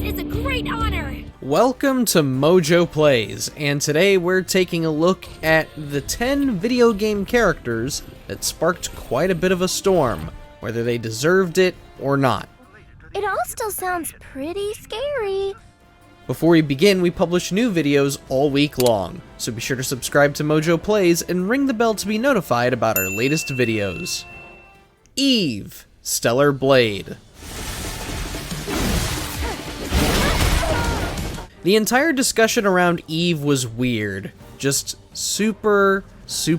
is a great honor! Welcome to MojoPlays, and today we're taking a look at the 10 video game characters that sparked quite a bit of a storm, whether they deserved it or not. It all still sounds pretty scary. Before we begin, we publish new videos all week long, so be sure to subscribe to MojoPlays and ring the bell to be notified about our latest videos. Eve, Stellar Blade. The entire discussion around Eve was weird. Just super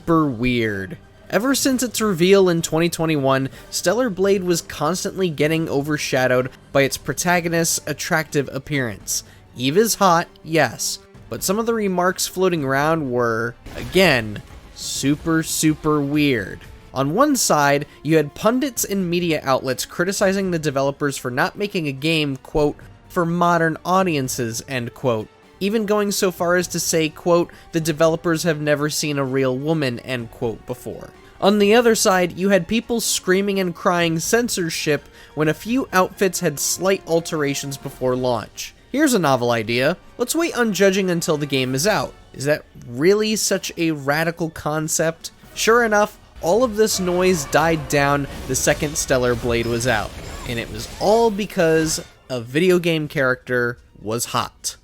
weird. Ever since its reveal in 2021, Stellar Blade was constantly getting overshadowed by its protagonist's attractive appearance. Eve is hot, yes, but some of the remarks floating around were, again, super weird. On one side, you had pundits and media outlets criticizing the developers for not making a game, quote, for modern audiences, end quote, even going so far as to say, quote, the developers have never seen a real woman, end quote, before. On the other side, you had people screaming and crying censorship when a few outfits had slight alterations before launch. Here's a novel idea. Let's wait on judging until the game is out. Is that really such a radical concept? Sure enough, all of this noise died down the second Stellar Blade was out, and it was all because a video game character was hot.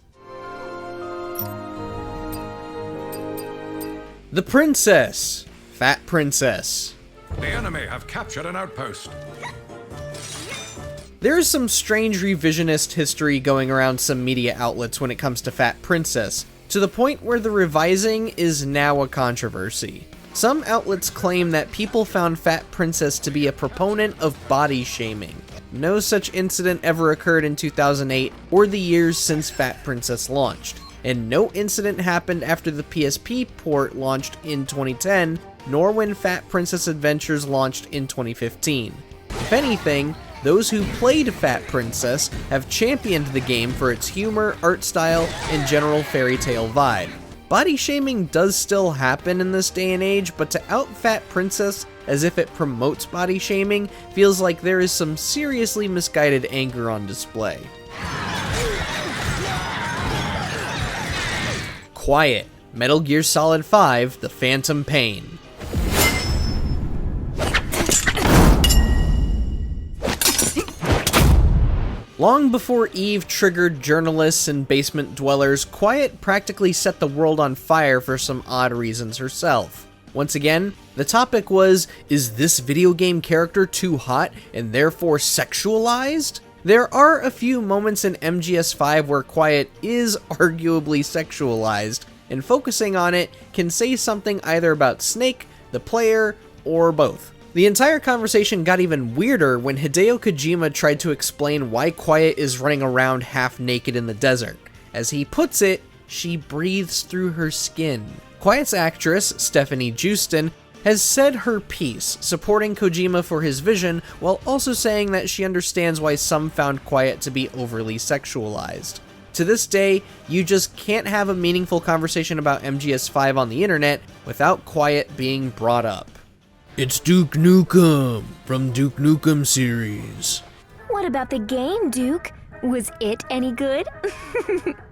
The Princess. Fat Princess. The enemy have captured an outpost. There is some strange revisionist history going around some media outlets when it comes to Fat Princess, to the point where the revising is now a controversy. Some outlets claim that people found Fat Princess to be a proponent of body shaming. No such incident ever occurred in 2008 or the years since Fat Princess launched, and no incident happened after the PSP port launched in 2010, nor when Fat Princess Adventures launched in 2015. If anything, those who played Fat Princess have championed the game for its humor, art style, and general fairy tale vibe. Body shaming does still happen in this day and age, but to out Fat Princess as if it promotes body shaming feels like there is some seriously misguided anger on display. Quiet, Metal Gear Solid 5: The Phantom Pain. Long before Eve triggered journalists and basement dwellers, Quiet practically set the world on fire for some odd reasons herself. Once again, the topic was, is this video game character too hot and therefore sexualized? There are a few moments in MGS5 where Quiet is arguably sexualized, and focusing on it can say something either about Snake, the player, or both. The entire conversation got even weirder when Hideo Kojima tried to explain why Quiet is running around half naked in the desert. As he puts it, she breathes through her skin. Quiet's actress, Stephanie Justin, has said her piece, supporting Kojima for his vision, while also saying that she understands why some found Quiet to be overly sexualized. To this day, you just can't have a meaningful conversation about MGS5 on the internet without Quiet being brought up. It's Duke Nukem from Duke Nukem series. What about the game, Duke? Was it any good?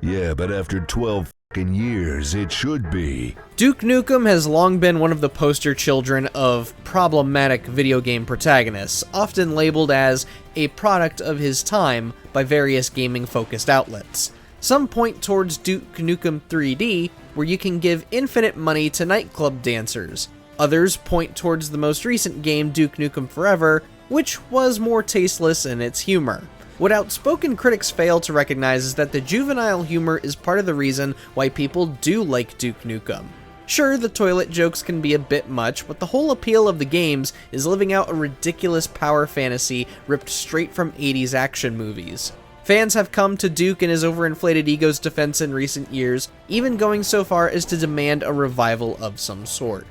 Yeah, but after 12 fucking years, it should be. Duke Nukem has long been one of the poster children of problematic video game protagonists, often labeled as a product of his time by various gaming-focused outlets. Some point towards Duke Nukem 3D, where you can give infinite money to nightclub dancers. Others point towards the most recent game, Duke Nukem Forever, which was more tasteless in its humor. What outspoken critics fail to recognize is that the juvenile humor is part of the reason why people do like Duke Nukem. Sure, the toilet jokes can be a bit much, but the whole appeal of the games is living out a ridiculous power fantasy ripped straight from 80s action movies. Fans have come to Duke and his overinflated ego's defense in recent years, even going so far as to demand a revival of some sort.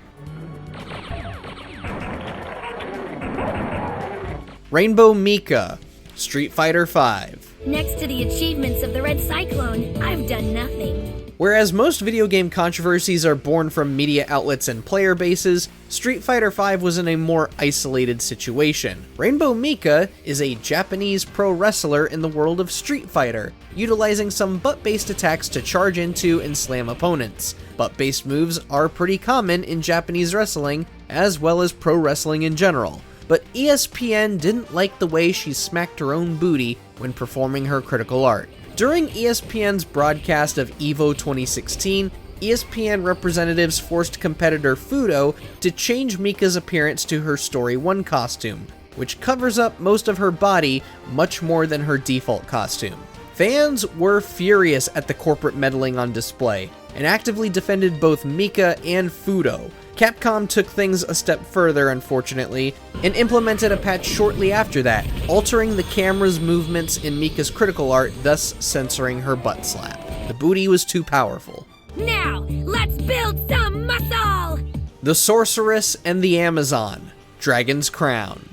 Rainbow Mika, Street Fighter V. Next to the achievements of the Red Cyclone, I've done nothing. Whereas most video game controversies are born from media outlets and player bases, Street Fighter V was in a more isolated situation. Rainbow Mika is a Japanese pro wrestler in the world of Street Fighter, utilizing some butt-based attacks to charge into and slam opponents. Butt-based moves are pretty common in Japanese wrestling, as well as pro wrestling in general. But ESPN didn't like the way she smacked her own booty when performing her critical art. During ESPN's broadcast of EVO 2016, ESPN representatives forced competitor Fudo to change Mika's appearance to her Story 1 costume, which covers up most of her body much more than her default costume. Fans were furious at the corporate meddling on display, and actively defended both Mika and Fudo. Capcom took things a step further, unfortunately, and implemented a patch shortly after that, altering the camera's movements in Mika's critical art, thus censoring her butt slap. The booty was too powerful. Now, let's build some muscle! The Sorceress and the Amazon, Dragon's Crown.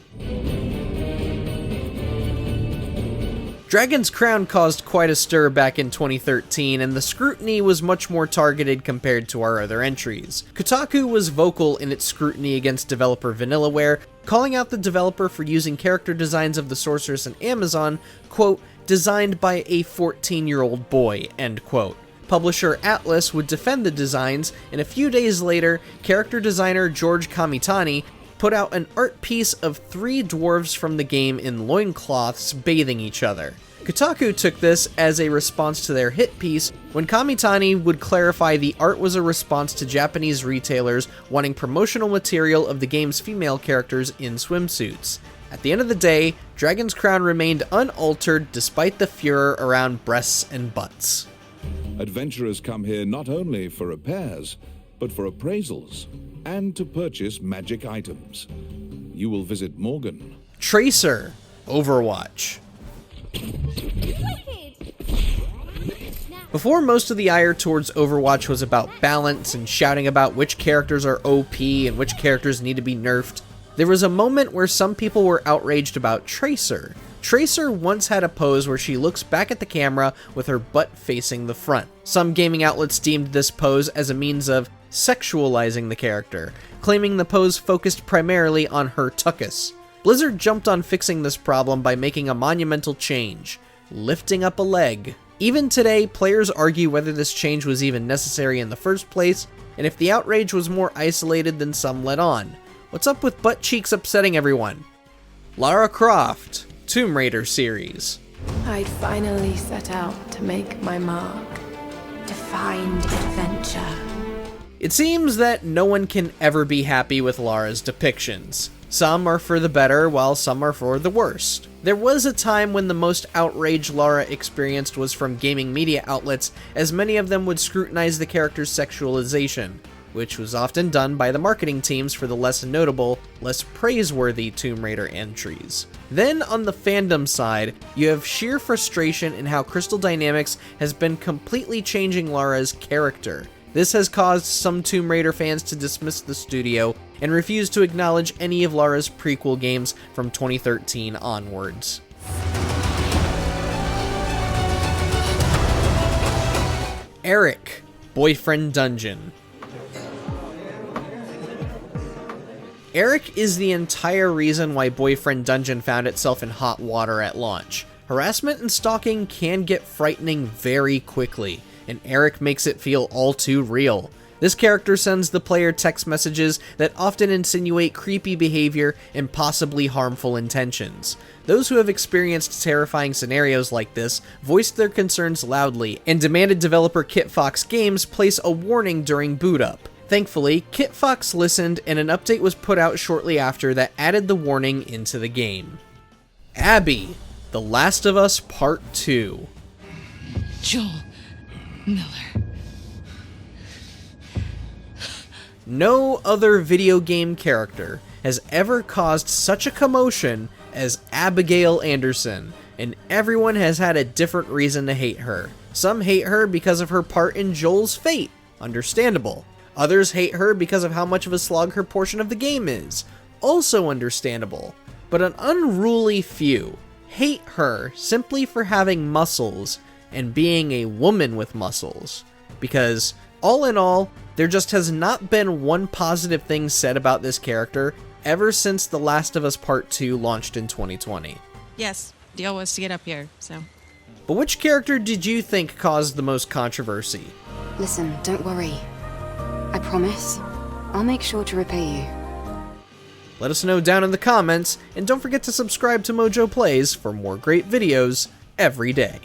Dragon's Crown caused quite a stir back in 2013, and the scrutiny was much more targeted compared to our other entries. Kotaku was vocal in its scrutiny against developer Vanillaware, calling out the developer for using character designs of the Sorceress and Amazon, quote, designed by a 14-year-old boy, end quote. Publisher Atlas would defend the designs, and a few days later, character designer George Kamitani put out an art piece of 3 dwarves from the game in loincloths bathing each other. Kotaku took this as a response to their hit piece, when Kamitani would clarify the art was a response to Japanese retailers wanting promotional material of the game's female characters in swimsuits. At the end of the day, Dragon's Crown remained unaltered despite the furor around breasts and butts. Adventurers come here not only for repairs, but for appraisals, and to purchase magic items. You will visit Morgan. Tracer, Overwatch. Before most of the ire towards Overwatch was about balance and shouting about which characters are OP and which characters need to be nerfed, there was a moment where some people were outraged about Tracer. Tracer once had a pose where she looks back at the camera with her butt facing the front. Some gaming outlets deemed this pose as a means of sexualizing the character, claiming the pose focused primarily on her tuchus. Blizzard jumped on fixing this problem by making a monumental change, lifting up a leg. Even today, players argue whether this change was even necessary in the first place, and if the outrage was more isolated than some let on. What's up with butt cheeks upsetting everyone? Lara Croft, Tomb Raider series. I'd finally set out to make my mark, to find adventure. It seems that no one can ever be happy with Lara's depictions. Some are for the better, while some are for the worst. There was a time when the most outrage Lara experienced was from gaming media outlets, as many of them would scrutinize the character's sexualization, which was often done by the marketing teams for the less notable, less praiseworthy Tomb Raider entries. Then on the fandom side, you have sheer frustration in how Crystal Dynamics has been completely changing Lara's character. This has caused some Tomb Raider fans to dismiss the studio and refuse to acknowledge any of Lara's prequel games from 2013 onwards. Eric, Boyfriend Dungeon. Eric is the entire reason why Boyfriend Dungeon found itself in hot water at launch. Harassment and stalking can get frightening very quickly, and Eric makes it feel all too real. This character sends the player text messages that often insinuate creepy behavior and possibly harmful intentions. Those who have experienced terrifying scenarios like this voiced their concerns loudly and demanded developer Kitfox Games place a warning during boot up. Thankfully, Kitfox listened and an update was put out shortly after that added the warning into the game. Abby, The Last of Us Part 2. Joel Miller. No other video game character has ever caused such a commotion as Abigail Anderson, and everyone has had a different reason to hate her. Some hate her because of her part in Joel's fate, understandable. Others hate her because of how much of a slog her portion of the game is, also understandable. But an unruly few hate her simply for having muscles and being a woman with muscles. because all in all, there just has not been one positive thing said about this character ever since The Last of Us Part 2 launched in 2020. Yes, deal was to get up here, so. But which character did you think caused the most controversy? Listen, don't worry. I promise, I'll make sure to repay you. Let us know down in the comments, and don't forget to subscribe to MojoPlays for more great videos every day.